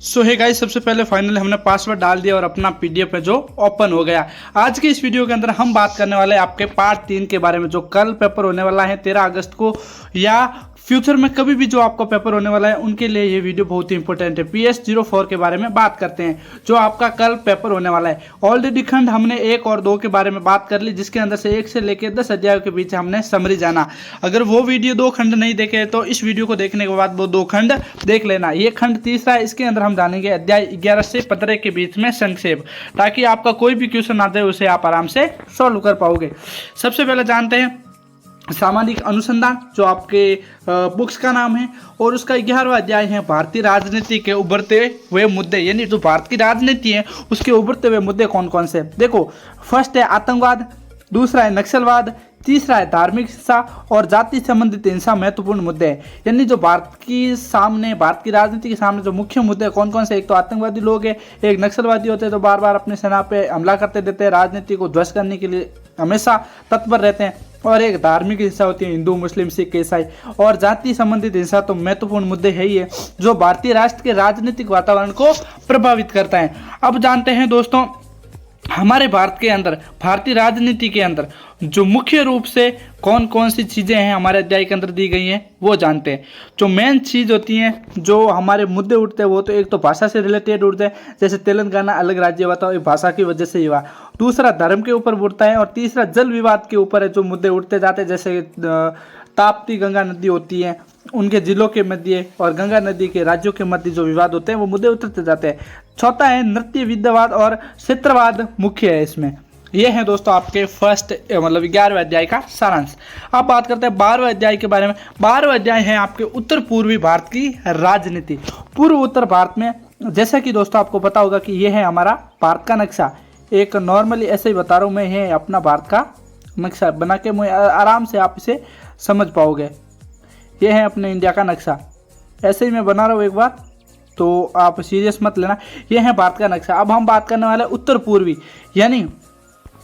सो है गाइस, सबसे पहले फाइनली हमने पासवर्ड डाल दिया और अपना पीडीएफ है जो ओपन हो गया। आज के इस वीडियो के अंदर हम बात करने वाले हैं आपके पार्ट 3 के बारे में, जो कल पेपर होने वाला है 13 अगस्त को, या फ्यूचर में कभी भी जो आपका पेपर होने वाला है उनके लिए ये वीडियो बहुत ही इंपॉर्टेंट है। PS04 के बारे में बात करते हैं जो आपका कल पेपर होने वाला है। ऑलरेडी खंड हमने 1 और 2 के बारे में बात कर ली, जिसके अंदर से 1 से लेकर 10 अध्यायों के बीच हमने समरी जाना। अगर वो वीडियो 2 खंड नहीं देखे तो इस वीडियो को देखने के बाद वो 2 खंड देख लेना। ये खंड तीसरा है, इसके अंदर हम जानेंगे अध्याय 11 से 15 के बीच में संक्षेप, ताकि आपका कोई भी क्वेश्चन आता है उसे आप आराम से सॉल्व कर पाओगे। सबसे पहले जानते हैं सामाजिक अनुसंधान, जो आपके बुक्स का नाम है, और उसका 11वां अध्याय है भारतीय राजनीति के उभरते हुए मुद्दे, यानी जो भारत की राजनीति है उसके उभरते हुए मुद्दे कौन कौन से। देखो, फर्स्ट है आतंकवाद, दूसरा है नक्सलवाद, तीसरा है धार्मिक हिंसा और जाति संबंधित हिंसा महत्वपूर्ण मुद्दे हैं। यानी जो भारत की राजनीति के सामने जो मुख्य मुद्दे कौन कौन से, एक तो आतंकवादी लोग हैं, एक नक्सलवादी होते हैं जो बार बार अपने सेना पे हमला करते देते हैं, राजनीति को ध्वस्त करने के लिए हमेशा तत्पर रहते हैं, और एक धार्मिक हिंसा होती है, हिंदू मुस्लिम सिख ईसाई, और जाति संबंधित हिंसा तो महत्वपूर्ण मुद्दे है ही है जो भारतीय राष्ट्र के राजनीतिक वातावरण को प्रभावित करता है। अब जानते हैं दोस्तों, हमारे भारत के अंदर, भारतीय राजनीति के अंदर जो मुख्य रूप से कौन कौन सी चीज़ें हैं हमारे अध्याय के अंदर दी गई हैं वो जानते हैं। जो मेन चीज़ होती हैं, जो हमारे मुद्दे उठते हैं, वो तो एक तो भाषा से रिलेटेड उठते हैं, जैसे तेलंगाना अलग राज्य हुआ था, भाषा की वजह से ही हुआ। दूसरा धर्म के ऊपर उठता है, और तीसरा जल विवाद के ऊपर है जो मुद्दे उठते जाते हैं, जैसे ताप्ती गंगा नदी होती है, उनके जिलों के मध्य और गंगा नदी के राज्यों के मध्य जो विवाद होते हैं वो मुद्दे उतरते जाते हैं। चौथा है नृत्य विद्यावाद और क्षेत्रवाद मुख्य है इसमें। ये है दोस्तों आपके फर्स्ट 11वें अध्याय का सारांश। अब बात करते हैं 12वें अध्याय के बारे में। 12वां अध्याय है आपके उत्तर पूर्वी भारत की राजनीति। पूर्व उत्तर भारत में, जैसा कि दोस्तों आपको पता होगा कि ये है हमारा भारत का नक्शा। एक नॉर्मली ऐसे ही बता रहा हूँ मैं, है अपना भारत का नक्शा बना के मुझे आराम से आप इसे समझ पाओगे। ये है अपने इंडिया का नक्शा, ऐसे ही मैं बना रहा हूँ एक बार, तो आप सीरियस मत लेना। ये है भारत का नक्शा। अब हम बात करने वाले उत्तर पूर्वी, यानी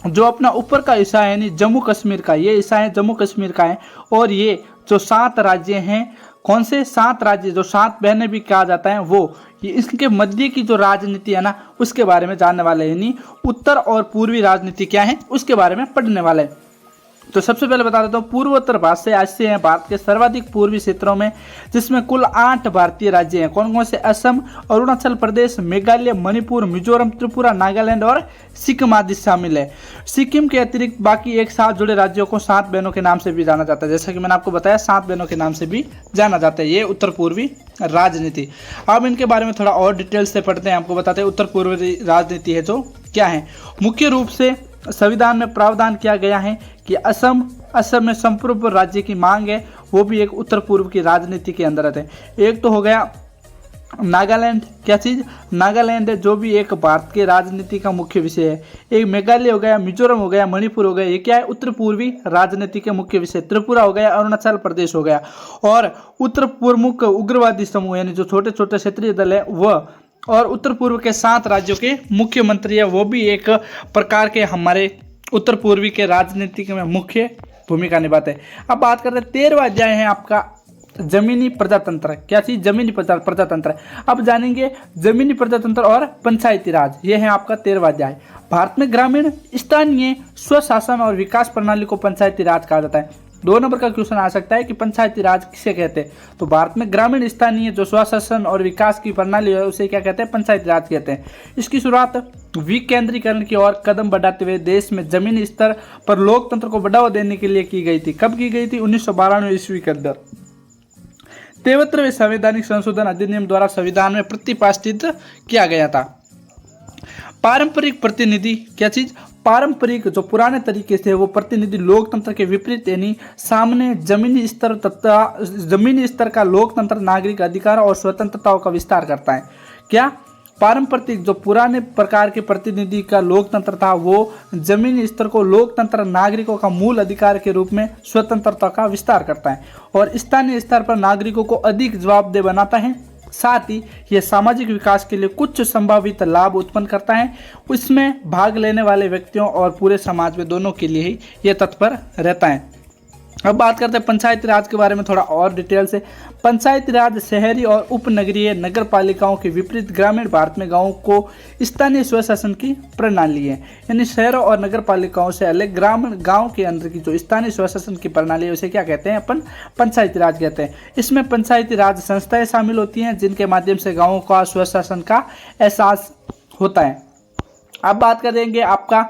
जो अपना ऊपर का हिस्सा है, यानी जम्मू कश्मीर का, ये हिस्सा है जम्मू कश्मीर का है, और ये जो 7 राज्य हैं, कौन से 7 राज्य, जो 7 बहनें भी कहा जाता है, वो ये इसके मध्य की जो राजनीति है ना उसके बारे में जानने वाले हैं, यानी उत्तर और पूर्वी राजनीति क्या है उसके बारे में पढ़ने वाले हैं। तो सबसे पहले बता देता हूँ, पूर्वोत्तर भारत से आज से हैं भारत के सर्वाधिक पूर्वी क्षेत्रों में, जिसमें कुल 8 भारतीय राज्य हैं। कौन कौन से? असम, अरुणाचल प्रदेश, मेघालय, मणिपुर, मिजोरम, त्रिपुरा, नागालैंड और सिक्किम आदि शामिल है। सिक्किम के अतिरिक्त बाकी एक साथ जुड़े राज्यों को 7 बहनों के नाम से भी जाना जाता है। जैसा कि मैंने आपको बताया, 7 बहनों के नाम से भी जाना जाता है। ये उत्तर पूर्वी राजनीति। अब इनके बारे में थोड़ा और डिटेल से पढ़ते हैं, आपको बताते हैं उत्तर पूर्वी राजनीति है जो क्या है। मुख्य रूप से संविधान में प्रावधान किया गया है कि असम में संपूर्ण राज्य की मांग है, वो भी एक उत्तर पूर्व की राजनीति के अंदर आते हैं। एक तो हो गया नागालैंड, क्या चीज़? नागालैंड है, जो भी एक भारत के राजनीति का मुख्य विषय है। एक मेघालय हो गया, मिजोरम हो गया, मणिपुर हो गया, ये क्या है? उत्तर पूर्वी राजनीति के मुख्य विषय। त्रिपुरा हो गया, अरुणाचल प्रदेश हो गया, और उत्तर प्रमुख उग्रवादी समूह, यानी जो छोटे छोटे क्षेत्रीय दल है वह, और उत्तर पूर्व के 7 राज्यों के मुख्यमंत्री है, वो भी एक प्रकार के हमारे उत्तर पूर्वी के राजनीति में मुख्य भूमिका निभाते हैं। अब बात करते हैं 13वां अध्याय है आपका जमीनी प्रजातंत्र। क्या चीज? जमीनी प्रजातंत्र। अब जानेंगे जमीनी प्रजातंत्र और पंचायती राज। ये है आपका 13वां अध्याय। भारत में ग्रामीण, स्थानीय स्वशासन और विकास प्रणाली को पंचायती राज कहा जाता है। 2 नंबर का क्वेश्चन आ सकता है कि पंचायती राज किसे कहते हैं, तो भारत में ग्रामीण, स्थानीय जो स्वशासन और विकास की प्रणाली है उसे क्या कहते हैं? पंचायती राज कहते हैं। इसकी शुरुआत विकेंद्रीकरण की ओर कदम बढ़ाते हुए देश में जमीनी स्तर पर लोकतंत्र को बढ़ावा देने के लिए की गई थी। कब की गई थी? 1992 ईस्वी के अंदर 73वें संवैधानिक संशोधन अधिनियम द्वारा संविधान में प्रतिपादित किया गया था। पारंपरिक प्रतिनिधि, क्या चीज? पारंपरिक जो पुराने तरीके से वो प्रतिनिधि लोकतंत्र के विपरीत, यानी सामने जमीनी स्तर तथा जमीनी स्तर का लोकतंत्र नागरिक अधिकार और स्वतंत्रताओं का विस्तार करता है। क्या? पारंपरिक जो पुराने प्रकार के प्रतिनिधि का लोकतंत्र था वो जमीनी स्तर को लोकतंत्र नागरिकों का मूल अधिकार के रूप में स्वतंत्रता का विस्तार करता है, और स्थानीय स्तर पर नागरिकों को अधिक जवाबदेह बनाता है। साथ ही यह सामाजिक विकास के लिए कुछ संभावित लाभ उत्पन्न करता है। उसमें भाग लेने वाले व्यक्तियों और पूरे समाज में दोनों के लिए ही यह तत्पर रहता है। अब बात करते हैं पंचायती राज के बारे में थोड़ा और डिटेल से। पंचायती राज शहरी और उपनगरीय नगर पालिकाओं के विपरीत ग्रामीण भारत में गांवों को स्थानीय स्वशासन की प्रणाली है। यानी शहरों और नगर पालिकाओं से अलग ग्रामीण गांव के अंदर की जो स्थानीय स्वशासन की प्रणाली है उसे क्या कहते हैं, अपन पंचायती राज कहते हैं। इसमें पंचायती राज संस्थाएं शामिल होती हैं जिनके माध्यम से गाँवों का स्वशासन का एहसास होता है। अब बात करेंगे आपका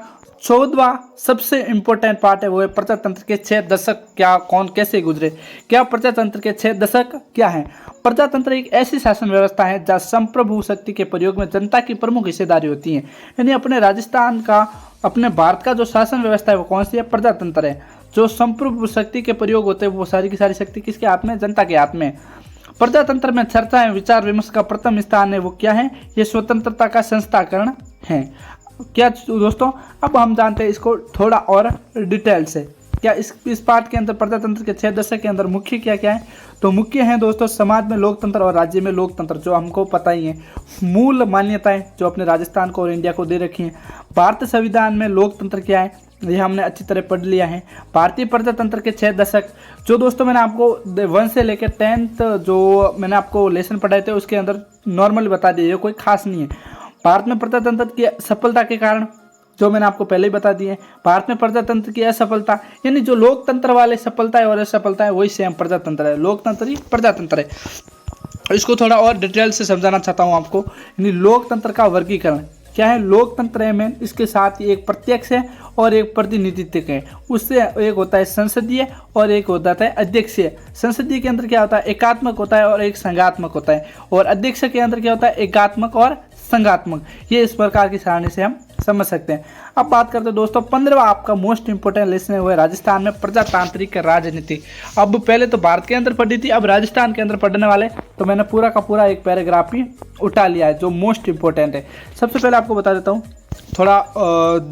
14वां सबसे इम्पोर्टेंट पार्ट है, वो है प्रजातंत्र के 6 दशक क्या कौन कैसे गुजरे। क्या प्रजातंत्र के 6 दशक क्या है? प्रजातंत्र एक ऐसी शासन व्यवस्था है जहाँ संप्रभु शक्ति के प्रयोग में जनता की प्रमुख हिस्सेदारी होती है। यानी अपने राजस्थान का, अपने भारत का जो शासन व्यवस्था है वो कौन सी है? प्रजातंत्र है। जो संप्रभु शक्ति के प्रयोग होते हैं वो सारी की सारी शक्ति किसके हाथ में? जनता के हाथ में। प्रजातंत्र में चर्चा एवं विचार विमर्श का प्रथम स्थान है वो क्या है? ये स्वतंत्रता का संस्थाकरण है। क्या दोस्तों, अब हम जानते हैं इसको थोड़ा और डिटेल से। क्या इस पार्ट के अंदर प्रजातंत्र के 6 दशक के अंदर मुख्य क्या क्या है? तो मुख्य हैं दोस्तों समाज में लोकतंत्र और राज्य में लोकतंत्र, जो हमको पता ही है। मूल मान्यताएं जो अपने राजस्थान को और इंडिया को दे रखी हैं। भारतीय संविधान में लोकतंत्र क्या है ये हमने अच्छी तरह पढ़ लिया है। भारतीय प्रजातंत्र के 6 दशक जो दोस्तों मैंने आपको 1 से लेकर 10th जो मैंने आपको लेसन पढ़ाए थे उसके अंदर नॉर्मल बता दिए, कोई खास नहीं है। भारत में प्रजातंत्र की सफलता के कारण जो मैंने आपको पहले ही बता दिए। भारत में प्रजातंत्र की असफलता, यानी जो लोकतंत्र वाले सफलता है और असफलता है वही सेम प्रजातंत्र है। लोकतंत्र ही प्रजातंत्र है। इसको थोड़ा और डिटेल से समझाना चाहता हूँ आपको। यानी लोकतंत्र का वर्गीकरण क्या है? लोकतंत्र है मेन, इसके साथ ही एक प्रत्यक्ष है और एक प्रतिनिधित्व है। उससे एक होता है संसदीय और एक होता है अध्यक्षीय। संसदीय के अंदर क्या होता है? एकात्मक होता है और एक संघात्मक होता है। और अध्यक्ष के अंदर क्या होता है? एकात्मक और संघात्मक। ये इस प्रकार की सारणी से हम समझ सकते हैं। अब बात करते हैं दोस्तों 15वां आपका मोस्ट इंपोर्टेंट लेसन है वो है राजस्थान में प्रजातांत्रिक राजनीति। अब पहले तो भारत के अंदर पढ़ी थी, अब राजस्थान के अंदर पढ़ने वाले तो मैंने पूरा का पूरा एक पैराग्राफ ही उठा लिया है जो मोस्ट इंपोर्टेंट है। सबसे पहले आपको बता देता हूँ, थोड़ा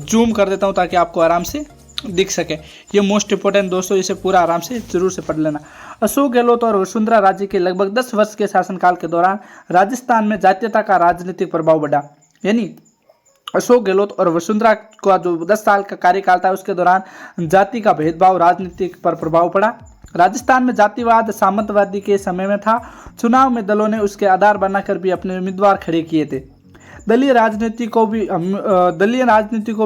जूम कर देता हूँ ताकि आपको आराम से दिख सके। ये मोस्ट इंपोर्टेंट दोस्तों, इसे पूरा आराम से जरूर से पढ़ लेना। अशोक गहलोत और वसुंधरा राजे के लगभग 10 वर्ष के शासनकाल के दौरान राजस्थान में जातीयता का राजनीतिक प्रभाव बढ़ा। यानी अशोक गहलोत और वसुंधरा का जो 10 साल का कार्यकाल था उसके दौरान जाति का भेदभाव राजनीतिक पर प्रभाव पड़ा। राजस्थान में जातिवाद सामंतवादी के समय में था। चुनाव में दलों ने उसके आधार बनाकर भी अपने उम्मीदवार खड़े किए थे। दलीय राजनीति को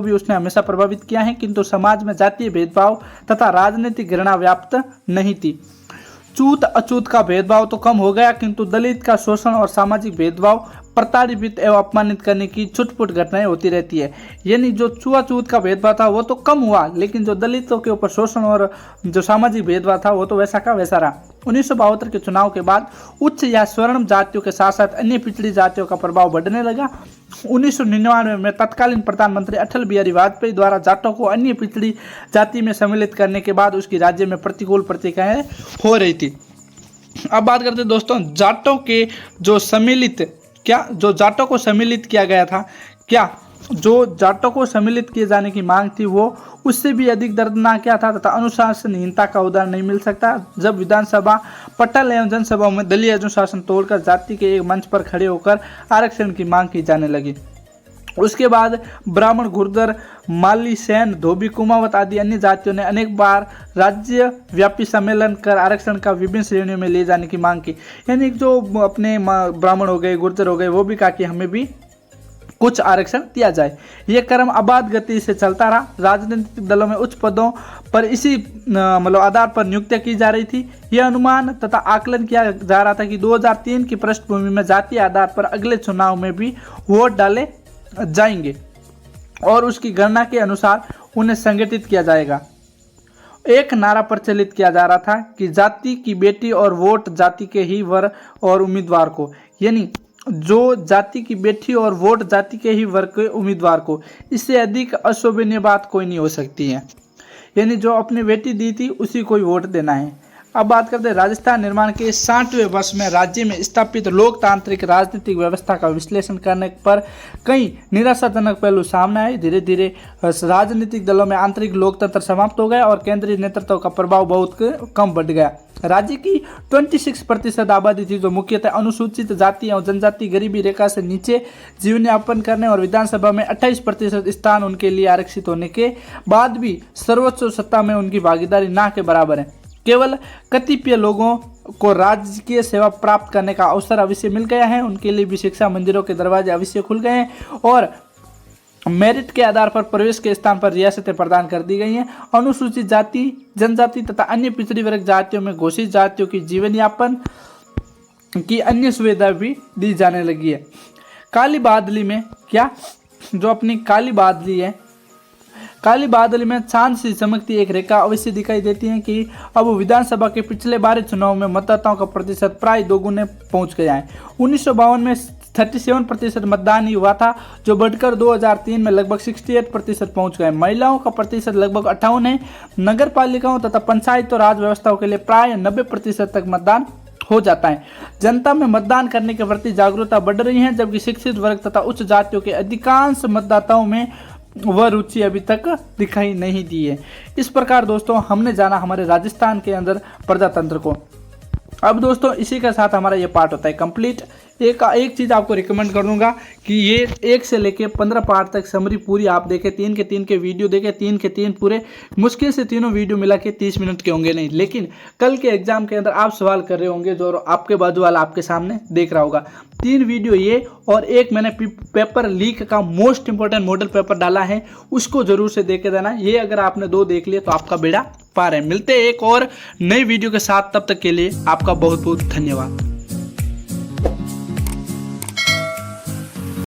भी उसने हमेशा प्रभावित किया है, किंतु समाज में जातीय भेदभाव तथा राजनीतिक घृणा व्याप्त नहीं थी। छूत अछूत का भेदभाव तो कम हो गया, किंतु दलित का शोषण और सामाजिक भेदभाव, प्रताड़ित एवं अपमानित करने की छुटपुट घटनाएं होती रहती है। यानी जो छुआछूत का भेदभाव था वो तो कम हुआ, लेकिन जो दलितों के ऊपर शोषण और जो सामाजिक भेदभाव था वो तो वैसा का वैसा रहा। 1972 के चुनाव के बाद उच्च या स्वर्ण जातियों के साथ साथ अन्य पिछड़ी जातियों का प्रभाव बढ़ने लगा। 1999 में तत्कालीन प्रधानमंत्री अटल बिहारी वाजपेयी द्वारा जाटों को अन्य पिछड़ी जाति में सम्मिलित करने के बाद उसकी राज्य में प्रतिकूल प्रतिक्रियाएं हो रही थी। अब बात करते हैं दोस्तों जाटों के जो जाटों को सम्मिलित किया गया था, क्या जो जाटों को सम्मिलित किए जाने की मांग थी वो उससे भी अधिक दर्दनाक क्या था तथा अनुशासनहीनता का उदाहरण नहीं मिल सकता, जब विधानसभा पटल एवं जनसभाओं में दलीय अनुशासन तोड़कर जाति के एक मंच पर खड़े होकर आरक्षण की मांग की जाने लगी। उसके बाद ब्राह्मण, गुर्जर, माली, सैन, धोबी, कुमावत आदि अन्य जातियों ने अनेक बार राज्य व्यापी सम्मेलन कर आरक्षण का विभिन्न श्रेणियों में ले जाने की मांग की। यानी जो अपने ब्राह्मण हो गए, गुर्जर हो गए, वो भी कहा कि हमें भी कुछ आरक्षण दिया जाए। ये क्रम अबाध गति से चलता रहा। राजनीतिक दलों में उच्च पदों पर इसी आधार पर नियुक्तियां की जा रही थी। यह अनुमान तथा आकलन किया जा रहा था कि 2003 की पृष्ठभूमि में जातीय आधार पर अगले चुनाव में भी वोट डाले जाएंगे और उसकी गणना के अनुसार उन्हें संगठित किया जाएगा। एक नारा प्रचलित किया जा रहा था कि जाति की बेटी और वोट जाति के ही वर और उम्मीदवार को। यानी जो जाति की बेटी और वोट जाति के ही वर्ग के उम्मीदवार को, इससे अधिक अशोभनीय बात कोई नहीं हो सकती है। यानी जो अपनी बेटी दी थी उसी को ही वोट देना है। अब बात करते हैं राजस्थान निर्माण के 60वें वर्ष में राज्य में स्थापित लोकतांत्रिक राजनीतिक व्यवस्था का विश्लेषण करने पर कई निराशाजनक पहलू सामने आए। धीरे धीरे राजनीतिक दलों में आंतरिक लोकतंत्र समाप्त हो गया और केंद्रीय नेतृत्व का प्रभाव बहुत कम बढ़ गया। राज्य की 26% आबादी थी जो मुख्यतः अनुसूचित जाति और जनजाति गरीबी रेखा से नीचे जीवन यापन करने और विधानसभा में 28% स्थान उनके लिए आरक्षित होने के बाद भी सर्वोच्च सत्ता में उनकी भागीदारी ना के बराबर है। केवल कतिपय लोगों को राजकीय सेवा प्राप्त करने का अवसर अवश्य मिल गया है, उनके लिए भी शिक्षा मंदिरों के दरवाजे अवश्य खुल गए हैं और मेरिट के आधार पर प्रवेश के स्थान पर रियासतें प्रदान कर दी गई हैं। अनुसूचित जाति, जनजाति तथा अन्य पिछड़ी वर्ग जातियों में घोषित जातियों की जीवन यापन की अन्य सुविधा भी दी जाने लगी है। काली बादली में क्या, जो अपनी काली बादली है, काली बादली में चांद सी चमकती एक रेखा अवश्य दिखाई देती है कि अब विधानसभा के पिछले 12 चुनाव में मतदाताओं का प्रतिशत प्राय 2 गुने पहुंच गया है। 1952 में 37% मतदान ही हुआ था, जो बढ़कर 2003 में लगभग 68% पहुंच गए। महिलाओं का प्रतिशत लगभग 58 है। नगर पालिकाओं तथा पंचायतों राज व्यवस्थाओं के लिए प्राय 90% तक मतदान हो जाता है। जनता में मतदान करने के प्रति जागरूकता बढ़ रही है, जबकि शिक्षित वर्ग तथा उच्च जातियों के अधिकांश मतदाताओं में वह रुचि अभी तक दिखाई नहीं दी है। इस प्रकार दोस्तों हमने जाना हमारे राजस्थान के अंदर प्रजातंत्र को। अब दोस्तों इसी के साथ हमारा ये पार्ट होता है कंप्लीट। एक चीज़ आपको रिकमेंड करूंगा कि ये 1 से लेके 15 पार्ट तक समरी पूरी आप देखें, 3 के 3 के वीडियो देखें, 3 के 3 पूरे, मुश्किल से तीनों वीडियो मिला के 30 मिनट के होंगे नहीं, लेकिन कल के एग्जाम के अंदर आप सवाल कर रहे होंगे जो आपके बाजू वाला आपके सामने देख रहा होगा। 3 वीडियो ये और एक मैंने पेपर लीक का मोस्ट इंपॉर्टेंट मॉडल पेपर डाला है, उसको जरूर से देख के देना। ये अगर आपने 2 देख लिए तो आपका बेड़ा पार है। मिलते हैं एक और नई वीडियो के साथ, तब तक के लिए आपका बहुत बहुत धन्यवाद।